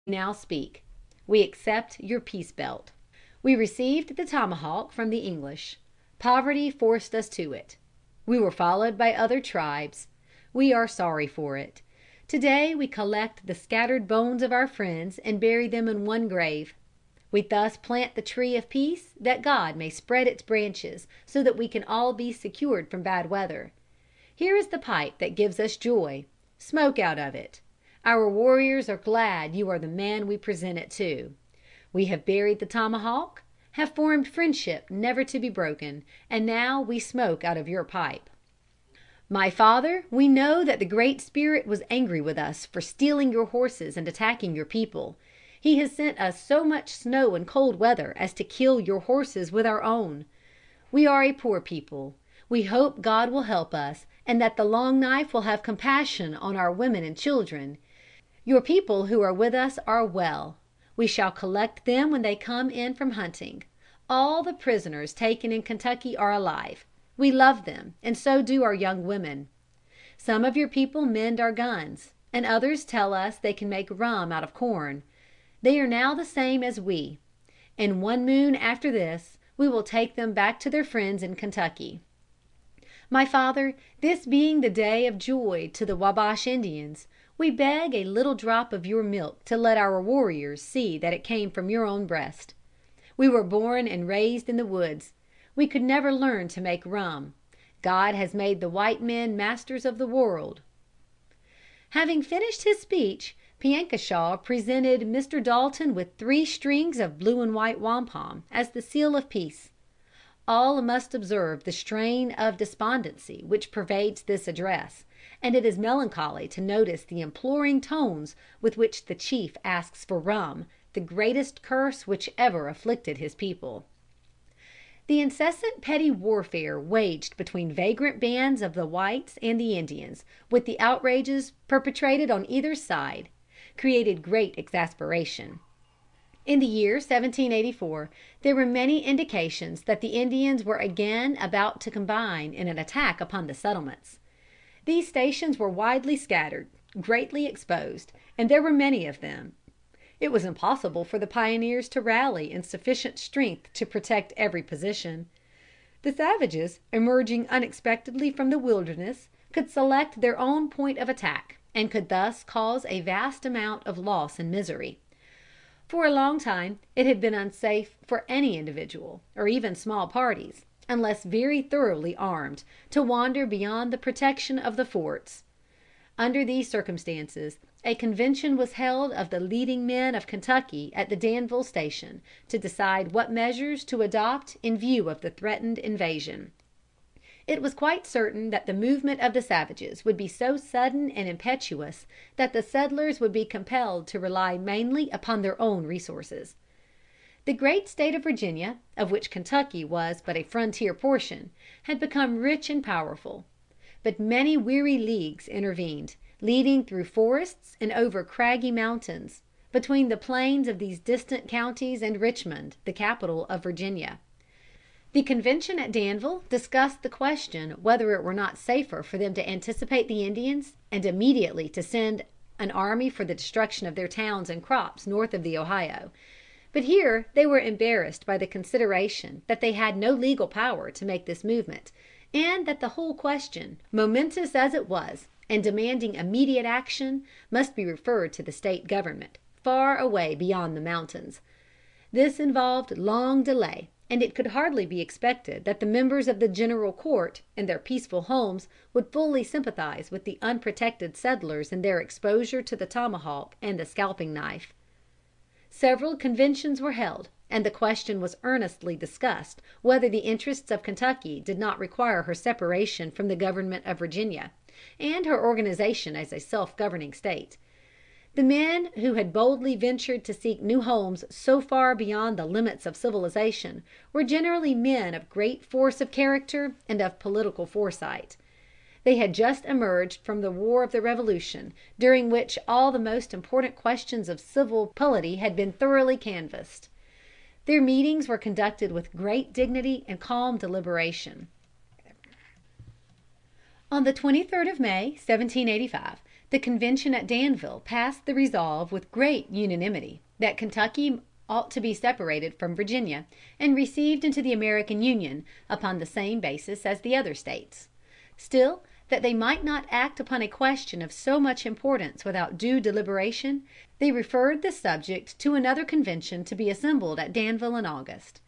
now speak. We accept your peace belt. We received the tomahawk from the English. Poverty forced us to it. We were followed by other tribes. We are sorry for it. Today we collect the scattered bones of our friends and bury them in one grave. We thus plant the tree of peace that God may spread its branches so that we can all be secured from bad weather. Here is the pipe that gives us joy. Smoke out of it. Our warriors are glad you are the man we present it to. We have buried the tomahawk, have formed friendship never to be broken, and now we smoke out of your pipe. My father, we know that the Great Spirit was angry with us for stealing your horses and attacking your people. He has sent us so much snow and cold weather as to kill your horses with our own. We are a poor people. We hope God will help us, and that the Long Knife will have compassion on our women and children. Your people who are with us are well. We shall collect them when they come in from hunting. All the prisoners taken in Kentucky are alive. We love them, and so do our young women. Some of your people mend our guns, and others tell us they can make rum out of corn. They are now the same as we. In 1 moon after this, we will take them back to their friends in Kentucky. My father, this being the day of joy to the Wabash Indians, we beg a little drop of your milk to let our warriors see that it came from your own breast. We were born and raised in the woods. We could never learn to make rum. God has made the white men masters of the world." Having finished his speech, Piankashaw presented Mr. Dalton with 3 strings of blue and white wampum as the seal of peace. All must observe the strain of despondency which pervades this address, and it is melancholy to notice the imploring tones with which the chief asks for rum, the greatest curse which ever afflicted his people. The incessant petty warfare waged between vagrant bands of the whites and the Indians, with the outrages perpetrated on either side, created great exasperation. In the year 1784 there were many indications that the Indians were again about to combine in an attack upon the settlements. These stations were widely scattered, greatly exposed, and there were many of them. It was impossible for the pioneers to rally in sufficient strength to protect every position. The savages, emerging unexpectedly from the wilderness, could select their own point of attack, and could thus cause a vast amount of loss and misery. For a long time it had been unsafe for any individual, or even small parties, unless very thoroughly armed, to wander beyond the protection of the forts. Under these circumstances, a convention was held of the leading men of Kentucky at the Danville station, to decide what measures to adopt in view of the threatened invasion. It was quite certain that the movement of the savages would be so sudden and impetuous that the settlers would be compelled to rely mainly upon their own resources. The great state of Virginia, of which Kentucky was but a frontier portion, had become rich and powerful. But many weary leagues intervened, leading through forests and over craggy mountains, between the plains of these distant counties and Richmond, the capital of Virginia. The convention at Danville discussed the question whether it were not safer for them to anticipate the Indians, and immediately to send an army for the destruction of their towns and crops north of the Ohio. But here they were embarrassed by the consideration that they had no legal power to make this movement, and that the whole question, momentous as it was, and demanding immediate action, must be referred to the state government, far away beyond the mountains. This involved long delay, and it could hardly be expected that the members of the General Court, in their peaceful homes, would fully sympathize with the unprotected settlers in their exposure to the tomahawk and the scalping knife. Several conventions were held, and the question was earnestly discussed whether the interests of Kentucky did not require her separation from the government of Virginia, and her organization as a self-governing state. The men who had boldly ventured to seek new homes so far beyond the limits of civilization were generally men of great force of character and of political foresight. They had just emerged from the War of the Revolution, during which all the most important questions of civil polity had been thoroughly canvassed. Their meetings were conducted with great dignity and calm deliberation. On the 23rd of May, 1785, The convention at Danville passed the resolve with great unanimity that Kentucky ought to be separated from Virginia, and received into the American Union upon the same basis as the other states. Still, that they might not act upon a question of so much importance without due deliberation, they referred the subject to another convention to be assembled at Danville in August.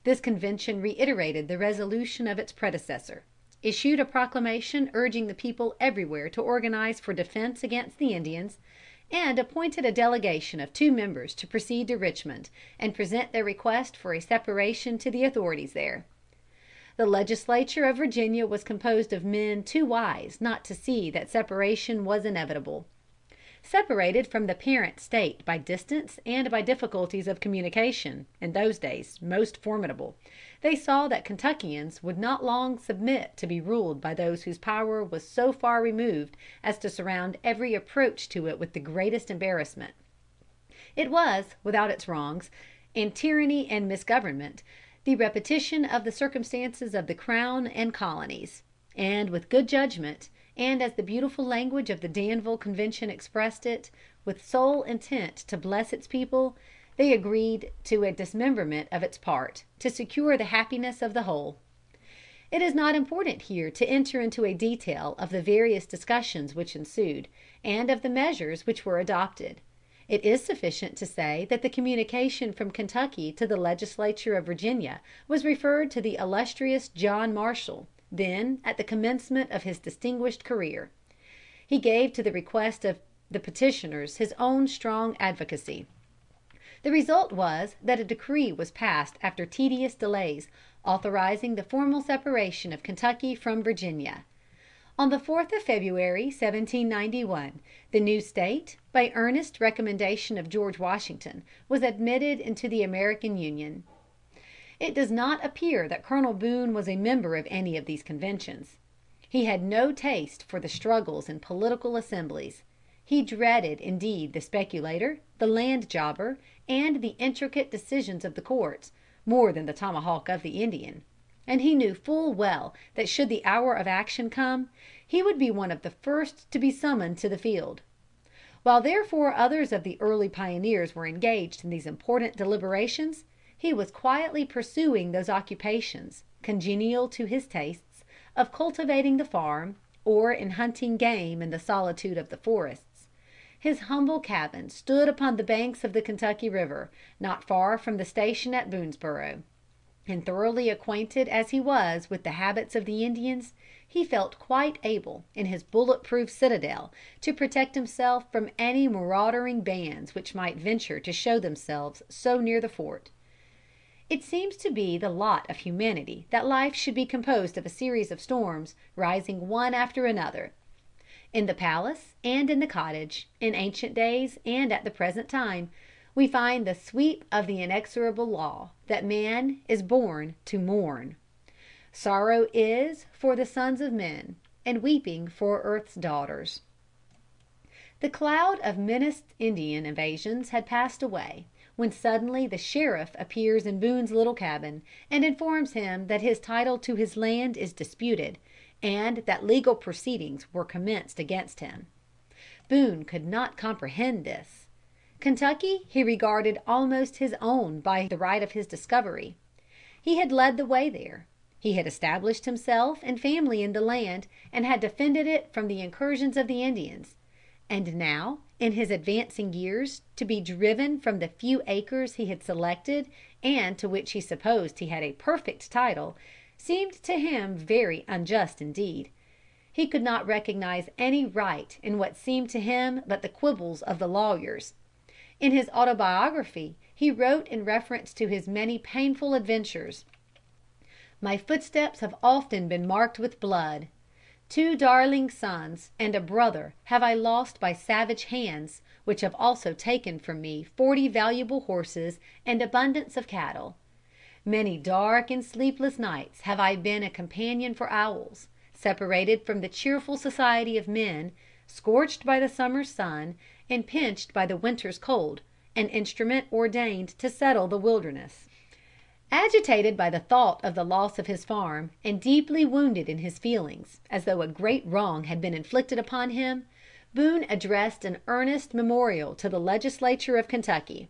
This convention reiterated the resolution of its predecessor, issued a proclamation urging the people everywhere to organize for defense against the Indians, and appointed a delegation of 2 members to proceed to Richmond and present their request for a separation to the authorities there. The legislature of Virginia was composed of men too wise not to see that separation was inevitable. Separated from the parent state by distance and by difficulties of communication, in those days most formidable, they saw that Kentuckians would not long submit to be ruled by those whose power was so far removed as to surround every approach to it with the greatest embarrassment. It was, without its wrongs, and tyranny and misgovernment, the repetition of the circumstances of the crown and colonies, and with good judgment, and as the beautiful language of the Danville Convention expressed it, with sole intent to bless its people, they agreed to a dismemberment of its part, to secure the happiness of the whole. It is not important here to enter into a detail of the various discussions which ensued, and of the measures which were adopted. It is sufficient to say that the communication from Kentucky to the legislature of Virginia was referred to the illustrious John Marshall, then at the commencement of his distinguished career. He gave to the request of the petitioners his own strong advocacy. The result was that a decree was passed after tedious delays, authorizing the formal separation of Kentucky from Virginia. On the 4th of February, 1791, the new state, by earnest recommendation of George Washington, was admitted into the American Union. It does not appear that Colonel Boone was a member of any of these conventions. He had no taste for the struggles in political assemblies. He dreaded, indeed, the speculator, the land jobber, and the intricate decisions of the courts, more than the tomahawk of the Indian. And he knew full well that should the hour of action come, he would be one of the first to be summoned to the field. While therefore others of the early pioneers were engaged in these important deliberations, he was quietly pursuing those occupations, congenial to his tastes, of cultivating the farm, or in hunting game in the solitude of the forests. His humble cabin stood upon the banks of the Kentucky River, not far from the station at Boonesborough. And thoroughly acquainted as he was with the habits of the Indians, he felt quite able, in his bullet-proof citadel, to protect himself from any marauding bands which might venture to show themselves so near the fort. It seems to be the lot of humanity that life should be composed of a series of storms, rising one after another. In the palace and in the cottage, in ancient days and at the present time, we find the sweep of the inexorable law that man is born to mourn. Sorrow is for the sons of men, and weeping for earth's daughters. The cloud of menaced Indian invasions had passed away, when suddenly the sheriff appears in Boone's little cabin, and informs him that his title to his land is disputed, and that legal proceedings were commenced against him. Boone could not comprehend this. Kentucky he regarded almost his own by the right of his discovery. He had led the way there. He had established himself and family in the land, and had defended it from the incursions of the Indians. And now, in his advancing years, to be driven from the few acres he had selected, and to which he supposed he had a perfect title, seemed to him very unjust indeed. He could not recognize any right in what seemed to him but the quibbles of the lawyers. In his autobiography he wrote in reference to his many painful adventures: "My footsteps have often been marked with blood. 2 darling sons and a brother have I lost by savage hands, which have also taken from me 40 valuable horses and abundance of cattle. Many dark and sleepless nights have I been a companion for owls, separated from the cheerful society of men, scorched by the summer's sun, and pinched by the winter's cold, an instrument ordained to settle the wilderness." Agitated by the thought of the loss of his farm, and deeply wounded in his feelings, as though a great wrong had been inflicted upon him, Boone addressed an earnest memorial to the Legislature of Kentucky.